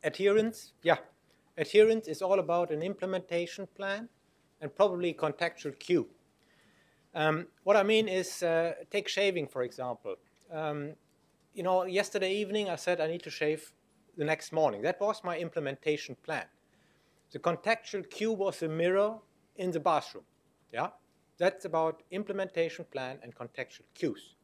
Adherence, yeah. Adherence is all about an implementation plan and probably contextual cue. What I mean is, take shaving, for example. You know, yesterday evening I said I need to shave the next morning. That was my implementation plan. The contextual cue was a mirror in the bathroom. Yeah? That's about implementation plan and contextual cues.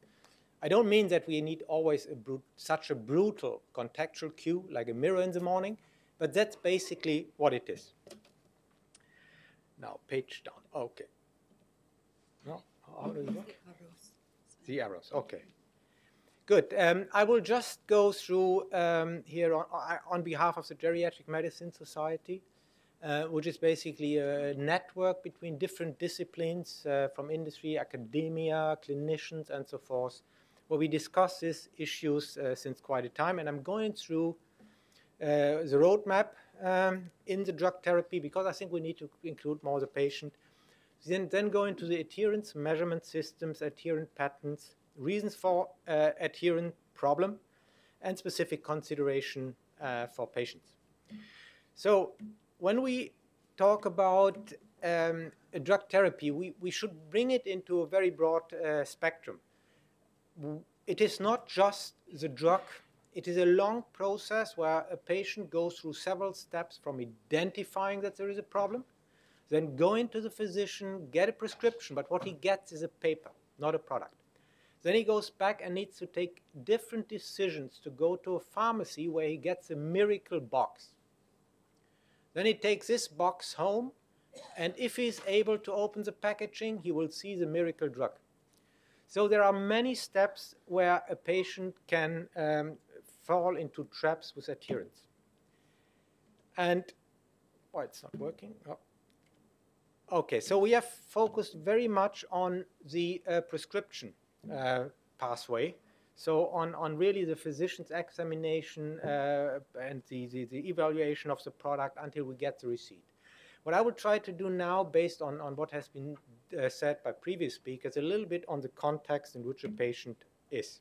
I don't mean that we need always such a brutal contextual cue like a mirror in the morning, but that's basically what it is. Now, page down. Okay. No? How do you look? The arrows. Okay. Good. I will just go through here on behalf of the Geriatric Medicine Society, which is basically a network between different disciplines from industry, academia, clinicians, and so forth, where we discuss these issues since quite a time. And I'm going through the roadmap in the drug therapy because I think we need to include more the patient. Then go into the adherence measurement systems, adherent patterns, reasons for adherent problem, and specific consideration for patients. So when we talk about a drug therapy, we should bring it into a very broad spectrum. It is not just the drug. It is a long process where a patient goes through several steps from identifying that there is a problem, then going to the physician, get a prescription, but what he gets is a paper, not a product. Then he goes back and needs to take different decisions to go to a pharmacy where he gets a miracle box. Then he takes this box home, and if he's able to open the packaging, he will see the miracle drug. So there are many steps where a patient can fall into traps with adherence. And, oh, it's not working. Oh. Okay, so we have focused very much on the prescription pathway. So on really the physician's examination and the evaluation of the product until we get the receipt. What I will try to do now, based on what has been said by previous speakers, a little bit on the context in which a patient is.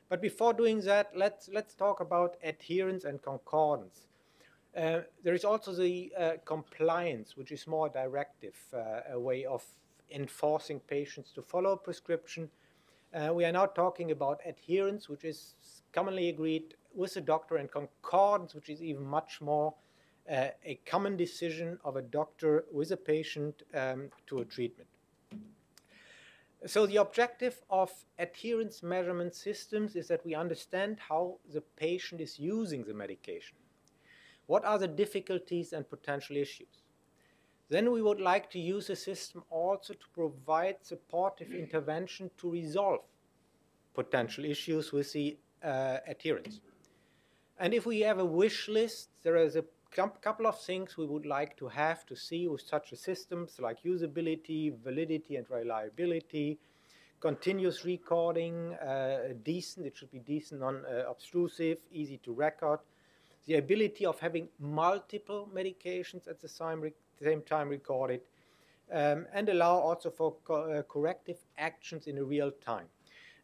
But before doing that, let's talk about adherence and concordance. There is also the compliance, which is more directive, a way of enforcing patients to follow a prescription. We are now talking about adherence, which is commonly agreed with the doctor, and concordance, which is even much more a common decision of a doctor with a patient to a treatment. So the objective of adherence measurement systems is that we understand how the patient is using the medication. What are the difficulties and potential issues? Then we would like to use a system also to provide supportive intervention to resolve potential issues with the adherence. And if we have a wish list, there is a couple of things we would like to have to see with such a systems, like usability, validity, and reliability, continuous recording, decent, it should be decent, non-obtrusive, easy to record, the ability of having multiple medications at the same time recorded, and allow also for corrective actions in real time.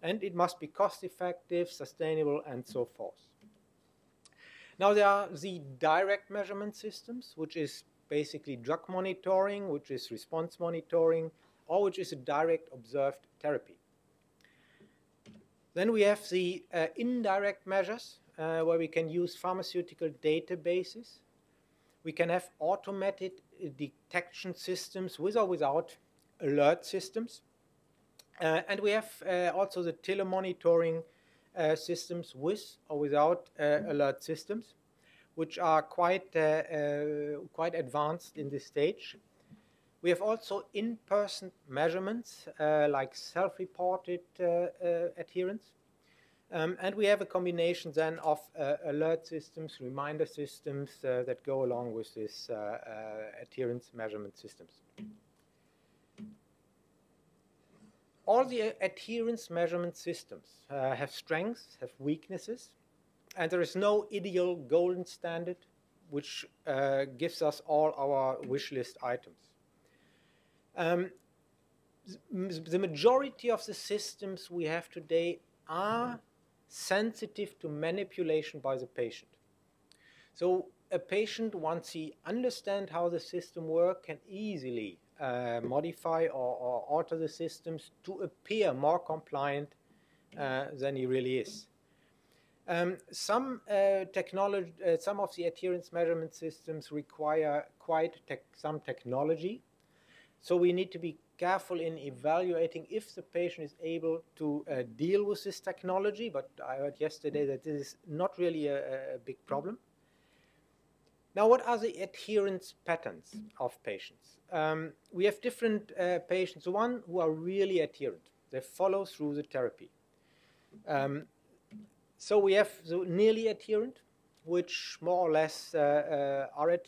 And it must be cost-effective, sustainable, and so forth. Now there are the direct measurement systems, which is basically drug monitoring, which is response monitoring, or which is a direct observed therapy. Then we have the indirect measures, where we can use pharmaceutical databases. We can have automated detection systems with or without alert systems. And we have also the telemonitoring systems with or without alert systems, which are quite advanced in this stage. We have also in-person measurements, like self-reported adherence. And we have a combination then of alert systems, reminder systems that go along with this adherence measurement systems. All the adherence measurement systems have strengths, have weaknesses, and there is no ideal golden standard which gives us all our wish list items. The majority of the systems we have today are sensitive to manipulation by the patient. So a patient, once he understands how the system works, can easily modify or alter the systems to appear more compliant than he really is. Some some of the adherence measurement systems require some technology. So we need to be careful in evaluating if the patient is able to deal with this technology, but I heard yesterday that this is not really a big problem. Now, what are the adherence patterns of patients? We have different patients. One who are really adherent. They follow through the therapy. So we have the nearly adherent, which more or less are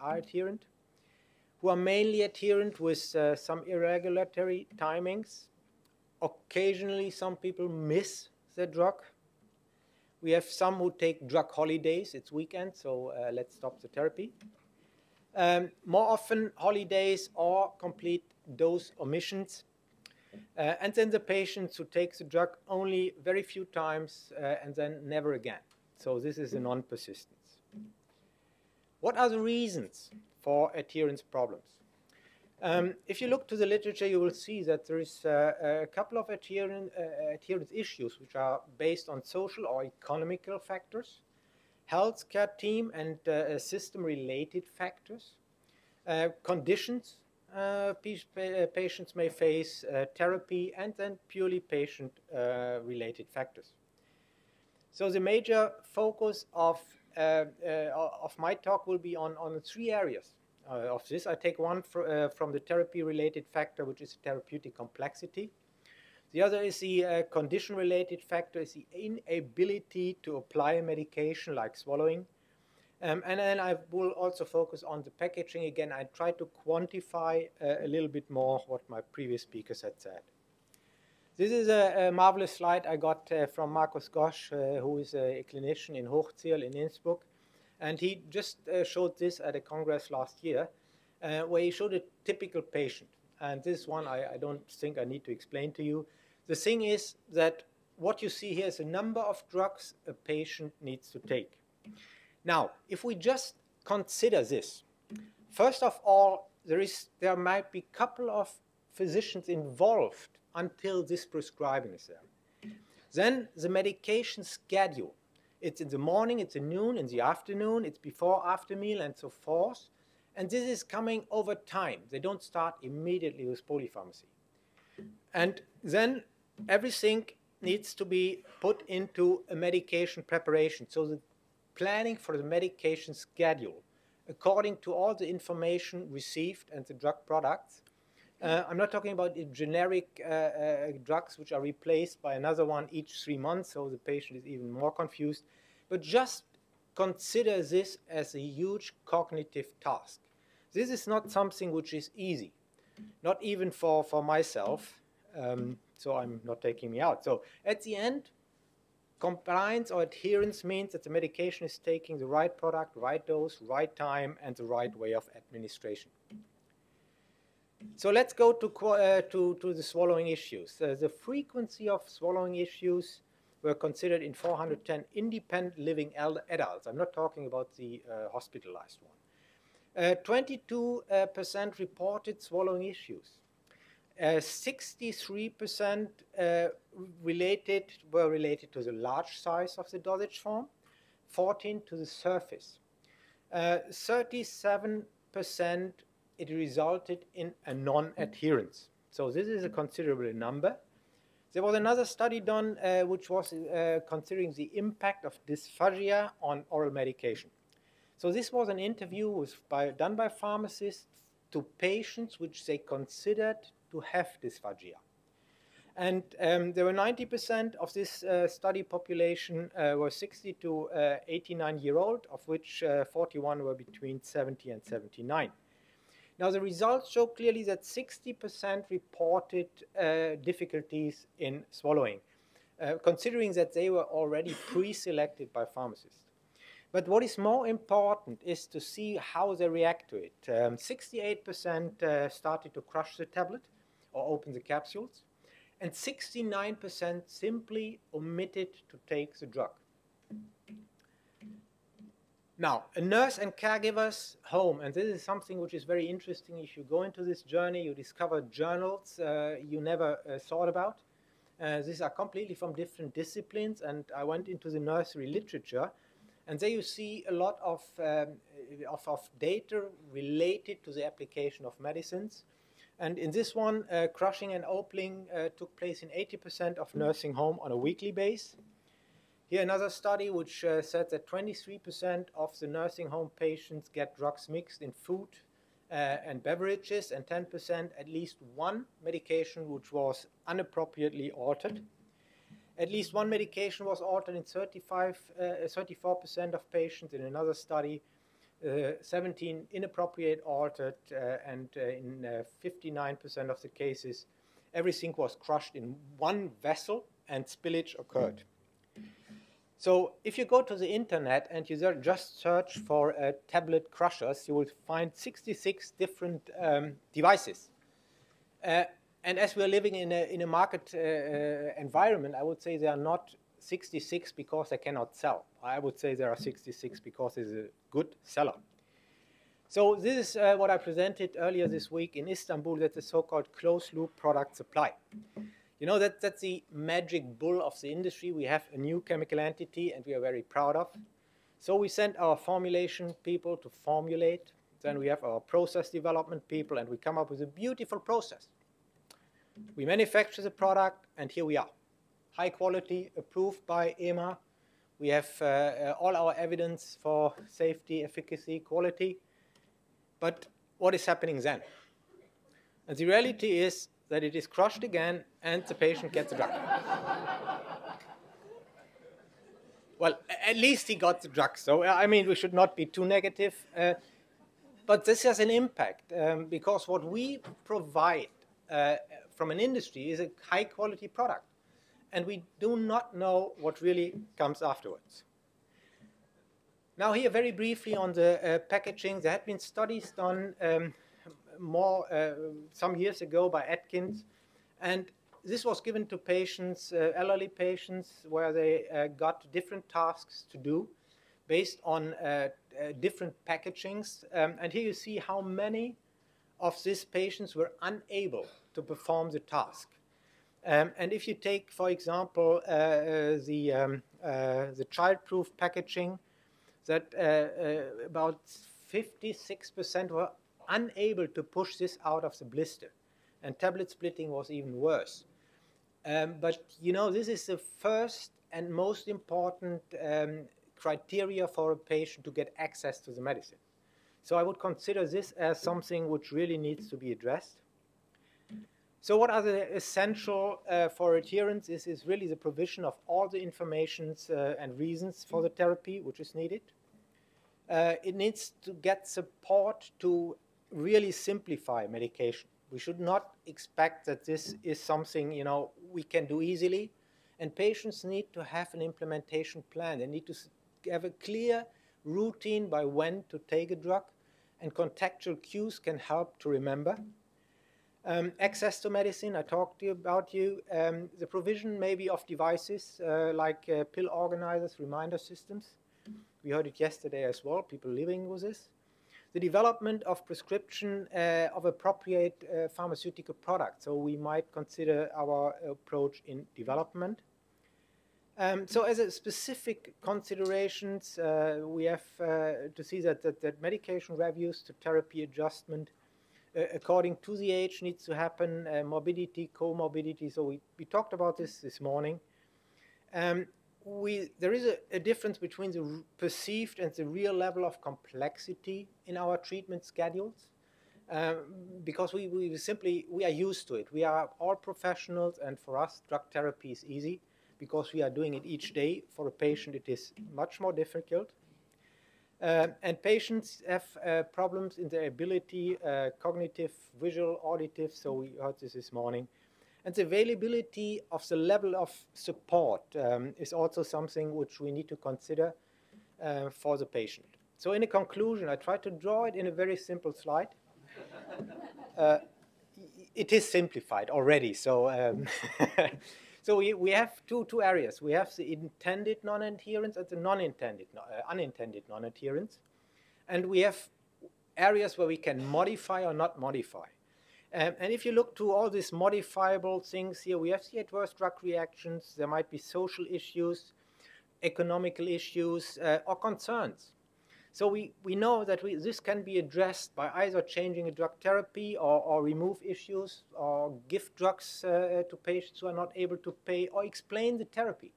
adherent, who are mainly adherent with some irregularity timings. Occasionally, some people miss the drug. We have some who take drug holidays. It's weekend, so let's stop the therapy. More often, holidays or complete dose omissions. And then the patients who take the drug only very few times and then never again. So this is a non-persistence. What are the reasons for adherence problems? If you look to the literature, you will see that there is a couple of adherence issues which are based on social or economical factors, healthcare team and system-related factors, conditions patients may face, therapy, and then purely patient-related factors. So the major focus of my talk will be on 3 areas of this. I take one from the therapy-related factor, which is therapeutic complexity. The other is the condition-related factor, is the inability to apply a medication like swallowing. And then I will also focus on the packaging. Again, I try to quantify a little bit more what my previous speakers had said. This is a marvelous slide I got from Markus Gosch, who is a clinician in Hochziel in Innsbruck. And he just showed this at a congress last year, where he showed a typical patient. And this one I don't think I need to explain to you. The thing is that what you see here is a number of drugs a patient needs to take. Now, if we just consider this, first of all, there might be a couple of physicians involved until this prescribing is there. Then the medication schedule. It's in the morning, it's in noon, in the afternoon, it's before, after meal, and so forth. And this is coming over time. They don't start immediately with polypharmacy. And then everything needs to be put into a medication preparation. So the planning for the medication schedule, according to all the information received and the drug products. I'm not talking about the generic drugs which are replaced by another one each 3 months, so the patient is even more confused. But just consider this as a huge cognitive task. This is not something which is easy, not even for myself, so I'm not taking me out. So at the end, compliance or adherence means that the medication is taking the right product, right dose, right time, and the right way of administration. So let's go to the swallowing issues. The frequency of swallowing issues were considered in 410 independent living adults. I'm not talking about the hospitalized one. 22% reported swallowing issues. 63% were related to the large size of the dosage form, 14% to the surface. 37% it resulted in a non-adherence. So this is a considerable number. There was another study done which was considering the impact of dysphagia on oral medication. So this was an interview done by pharmacists to patients which they considered to have dysphagia. And there were 90% of this study population were 60 to 89-year-old, of which 41 were between 70 and 79. Now, the results show clearly that 60% reported difficulties in swallowing, considering that they were already pre-selected by pharmacists. But what is more important is to see how they react to it. 68% started to crush the tablet or open the capsules, and 69% simply omitted to take the drug. Now, a nurse and caregiver's home, and this is something which is very interesting. If you go into this journey, you discover journals you never thought about. These are completely from different disciplines, and I went into the nursery literature, and there you see a lot of data related to the application of medicines. And in this one, crushing and opening took place in 80% of nursing home on a weekly basis. Here another study which said that 23% of the nursing home patients get drugs mixed in food and beverages, and 10% at least one medication which was inappropriately altered. At least one medication was altered in 34% of patients. In another study, 17 inappropriate altered, and in 59% of the cases, everything was crushed in one vessel and spillage occurred. So if you go to the internet and you just search for tablet crushers, you will find 66 different devices. And as we're living in a market environment, I would say there are not 66 because they cannot sell. I would say there are 66 because it's a good seller. So this is what I presented earlier this week in Istanbul. That's the so-called closed-loop product supply. You know, that's the magic bull of the industry. We have a new chemical entity, and we are very proud of. So we send our formulation people to formulate. Then we have our process development people, and we come up with a beautiful process. We manufacture the product, and here we are. High quality, approved by EMA. We have all our evidence for safety, efficacy, quality. But what is happening then? And the reality is that it is crushed again, and the patient gets the drug. Well, at least he got the drug. So, I mean, we should not be too negative. But this has an impact, because what we provide from an industry is a high-quality product. And we do not know what really comes afterwards. Now here, very briefly on the packaging, there had been studies done some years ago by Atkins, and this was given to patients, elderly patients, where they got different tasks to do based on different packagings. And here you see how many of these patients were unable to perform the task. And if you take, for example, the child-proof packaging, that about 56% were unable to push this out of the blister. And tablet splitting was even worse. But, you know, this is the first and most important criteria for a patient to get access to the medicine. So I would consider this as something which really needs to be addressed. So what are the essential for adherence? This is really the provision of all the informations and reasons for the therapy which is needed. It needs to get support to really simplify medication. We should not expect that this is something, you know, we can do easily. And patients need to have an implementation plan. They need to have a clear routine by when to take a drug, and contextual cues can help to remember. Access to medicine, I talked to you about the provision maybe of devices like pill organizers, reminder systems. We heard it yesterday as well, people living with this. The development of prescription of appropriate pharmaceutical products. So we might consider our approach in development. So as a specific considerations, we have to see that medication reviews to therapy adjustment according to the age needs to happen, morbidity, comorbidity. So we talked about this morning. There is a difference between the perceived and the real level of complexity in our treatment schedules, because we are used to it. We are all professionals, and for us, drug therapy is easy because we are doing it each day. For a patient, it is much more difficult. And patients have problems in their ability, cognitive, visual, auditive, so we heard this morning. And the availability of the level of support is also something which we need to consider for the patient. So in a conclusion, I try to draw it in a very simple slide. It is simplified already, so So we have two areas. We have the intended non-adherence and the unintended non-adherence. And we have areas where we can modify or not modify. And if you look to all these modifiable things here, we have the adverse drug reactions. There might be social issues, economical issues, or concerns. So we know that this can be addressed by either changing a drug therapy or remove issues or give drugs to patients who are not able to pay or explain the therapy.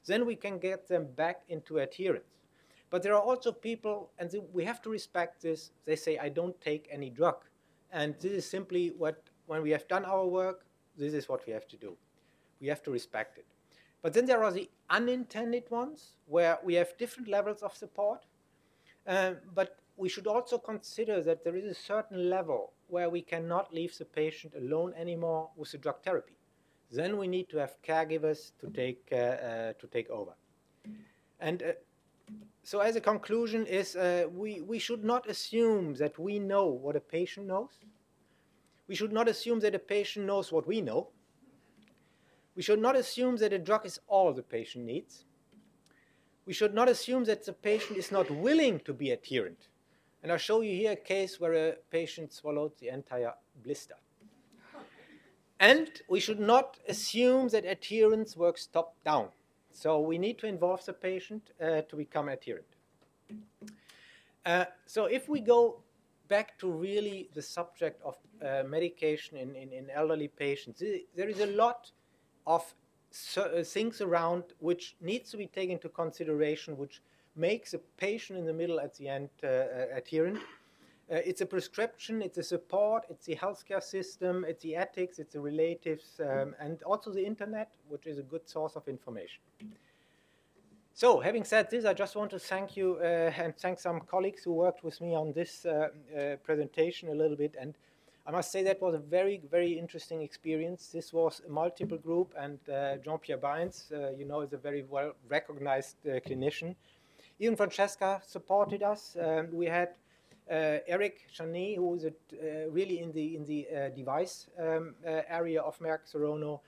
Then we can get them back into adherence. But there are also people, and we have to respect this, they say, I don't take any drug. And this is simply when we have done our work, this is what we have to do. We have to respect it. But then there are the unintended ones where we have different levels of support. But we should also consider that there is a certain level where we cannot leave the patient alone anymore with the drug therapy. Then we need to have caregivers to take over. And so as a conclusion is we should not assume that we know what a patient knows. We should not assume that a patient knows what we know. We should not assume that a drug is all the patient needs. We should not assume that the patient is not willing to be adherent. And I'll show you here a case where a patient swallowed the entire blister. And we should not assume that adherence works top-down. So we need to involve the patient to become adherent. So if we go back to really the subject of medication in elderly patients, there is a lot of things around which needs to be taken into consideration, which makes a patient in the middle at the end adherent. It's a prescription, it's a support, it's the healthcare system, it's the ethics, it's the relatives, and also the internet, which is a good source of information. So, having said this, I just want to thank you and thank some colleagues who worked with me on this presentation a little bit. And I must say that was a very, very interesting experience. This was a multiple group, and Jean-Pierre Bains, you know, is a very well-recognized clinician. Even Francesca supported us. We had Eric Chanet, who is really in the device area of Merck Serono.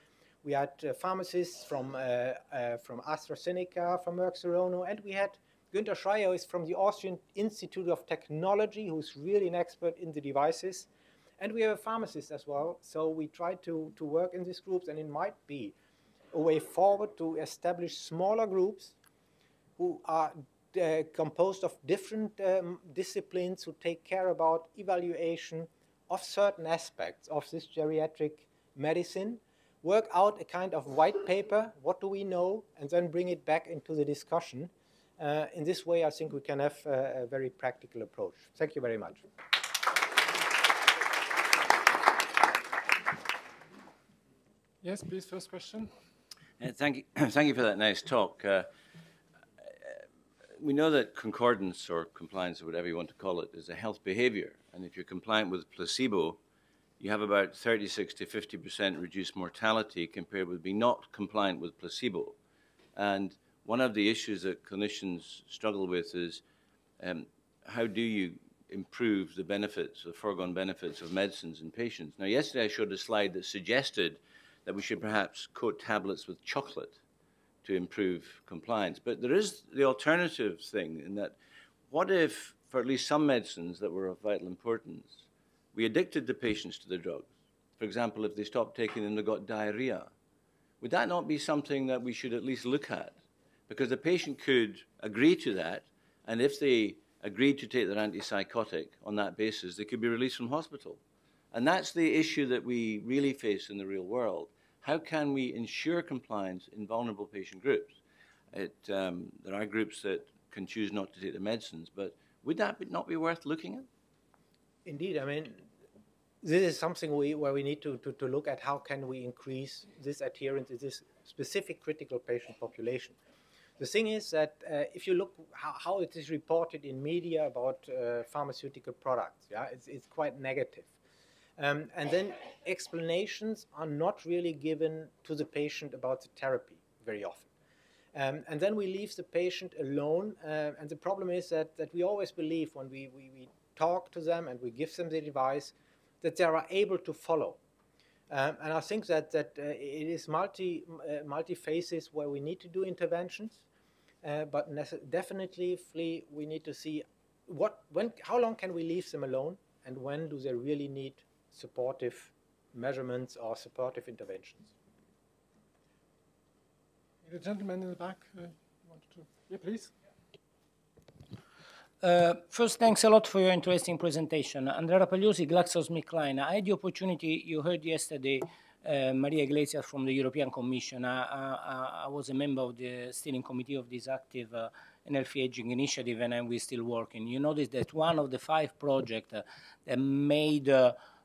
We had pharmacists from AstraZeneca, from Merck Serono, and we had Günther Schreier, who is from the Austrian Institute of Technology, who's really an expert in the devices. And we have a pharmacist as well, so we try to work in these groups, and it might be a way forward to establish smaller groups who are composed of different disciplines who take care about evaluation of certain aspects of this geriatric medicine, work out a kind of white paper, what do we know, and then bring it back into the discussion. In this way, I think we can have a very practical approach. Thank you very much. Yes, please, first question. Thank you for that nice talk. We know that concordance or compliance, or whatever you want to call it, is a health behavior. And if you're compliant with placebo, you have about 36 to 50% reduced mortality compared with being not compliant with placebo. And one of the issues that clinicians struggle with is how do you improve the benefits, the foregone benefits of medicines in patients? Now, yesterday I showed a slide that suggested that we should perhaps coat tablets with chocolate to improve compliance. But there is the alternative thing in that, what if, for at least some medicines that were of vital importance, we addicted the patients to the drugs? For example, if they stopped taking them, they got diarrhea. Would that not be something that we should at least look at? Because the patient could agree to that, and if they agreed to take their antipsychotic on that basis, they could be released from hospital. And that's the issue that we really face in the real world. How can we ensure compliance in vulnerable patient groups? There are groups that can choose not to take the medicines, but would that not be worth looking at? Indeed, I mean, this is something where we need to look at how can we increase this adherence in this specific critical patient population. The thing is that if you look how it is reported in media about pharmaceutical products, yeah, it's quite negative. And then explanations are not really given to the patient about the therapy very often. And then we leave the patient alone. And the problem is that we always believe when we talk to them and we give them the device that they are able to follow. And I think that it is multi phases where we need to do interventions, but definitely we need to see how long can we leave them alone, and when do they really need supportive measurements or supportive interventions. The gentleman in the back, wanted to, yeah, please. First, thanks a lot for your interesting presentation. Andrea Rapagliosi, GlaxoSmithKline. I had the opportunity, you heard yesterday, Maria Iglesias from the European Commission. I was a member of the steering committee of this active NLP aging initiative, and we're still working. You notice that one of the 5 projects that made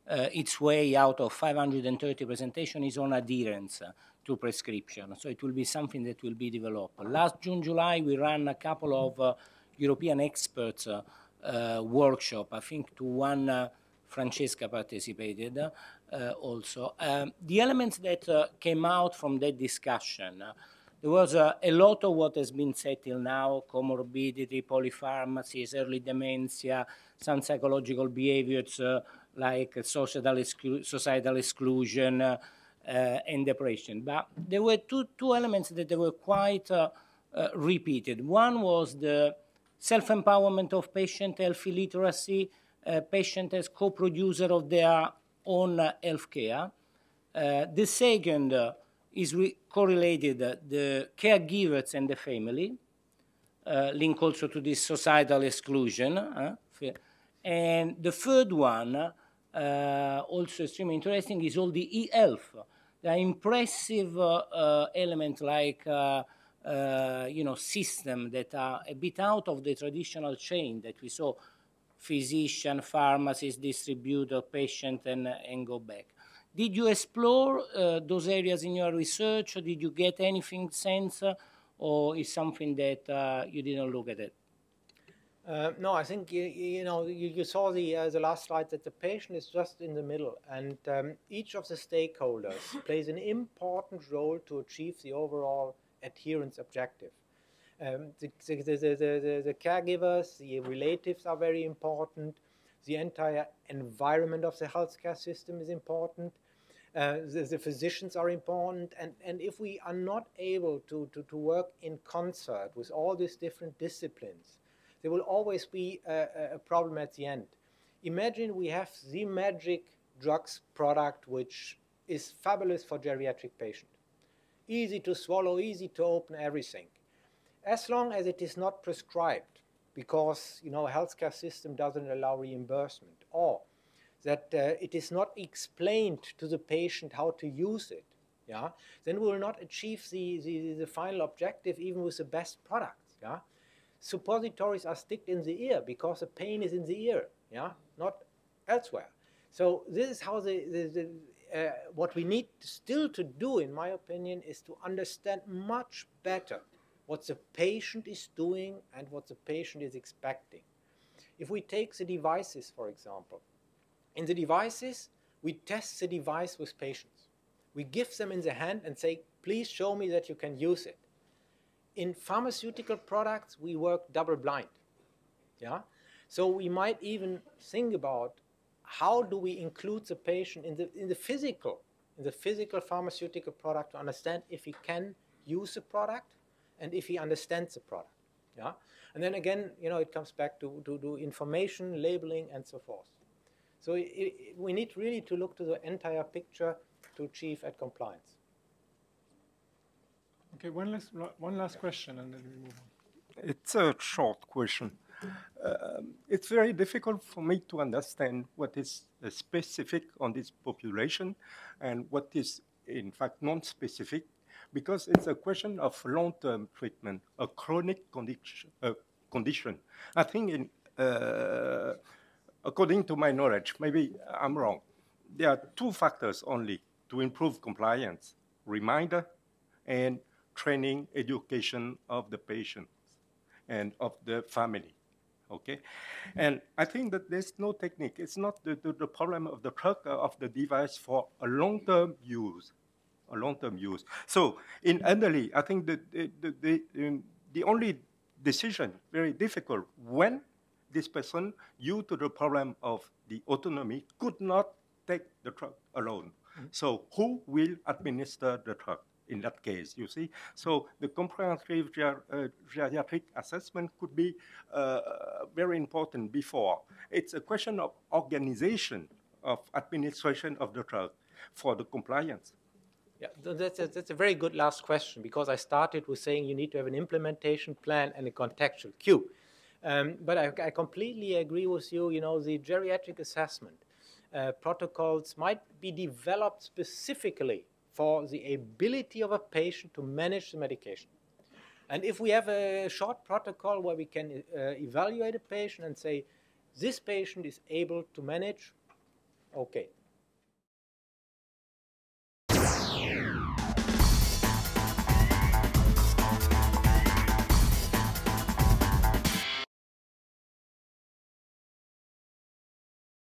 its way out of 530 presentations is on adherence to prescription. So it will be something that will be developed. Last June, July, we ran a couple of European experts workshop. I think to one Francesca participated also. The elements that came out from that discussion, there was a lot of what has been said till now: comorbidity, polypharmacies, early dementia, some psychological behaviors like societal exclusion and depression. But there were two elements that they were quite repeated. One was the self-empowerment of patient, healthy literacy, patient as co-producer of their own healthcare. The second is correlated the caregivers and the family, link also to this societal exclusion. And the third one, also extremely interesting, is all the e-health. The impressive elements like system that are a bit out of the traditional chain that we saw: physician, pharmacist, distributor, patient, and go back. Did you explore those areas in your research, or did you get anything sense, or is something that you didn't look at it? No, I think you saw the last slide that the patient is just in the middle, and each of the stakeholders plays an important role to achieve the overall adherence objective. The caregivers, the relatives are very important. The entire environment of the healthcare system is important. The physicians are important, and if we are not able to work in concert with all these different disciplines, there will always be a problem at the end. Imagine we have the magic drugs product which is fabulous for geriatric patients. Easy to swallow, easy to open, everything. As long as it is not prescribed, because healthcare system doesn't allow reimbursement, or that it is not explained to the patient how to use it, then we will not achieve the final objective even with the best products. Suppositories are sticked in the ear because the pain is in the ear, not elsewhere. So this is how what we need still to do, in my opinion, is to understand much better what the patient is doing and what the patient is expecting. If we take the devices, for example, in the devices, we test the device with patients. We give them in the hand and say, please show me that you can use it. In pharmaceutical products, we work double blind. So we might even think about how do we include the patient in the physical pharmaceutical product to understand if he can use the product and if he understands the product. And then again, it comes back to information, labeling, and so forth. So we need really to look to the entire picture to achieve at compliance. Okay, one last question, and then we move on. It's a short question. It's very difficult for me to understand what is specific on this population and what is, in fact, non-specific, because it's a question of long-term treatment, a chronic condition. I think, according to my knowledge, maybe I'm wrong, there are 2 factors only to improve compliance: reminder and training, education of the patients and of the family. Okay, and I think that there's no technique. It's not the problem of the drug of the device for a long-term use. So in elderly, I think that the only decision very difficult when this person, due to the problem of the autonomy, could not take the drug alone. So who will administer the drug in that case, you see? So the comprehensive geriatric assessment could be very important before. It's a question of organization of administration of the drug for the compliance. Yeah, that's a very good last question, because I started with saying you need to have an implementation plan and a contextual cue. But I completely agree with you. You know, the geriatric assessment protocols might be developed specifically for the ability of a patient to manage the medication. And if we have a short protocol where we can evaluate a patient and say, this patient is able to manage, okay,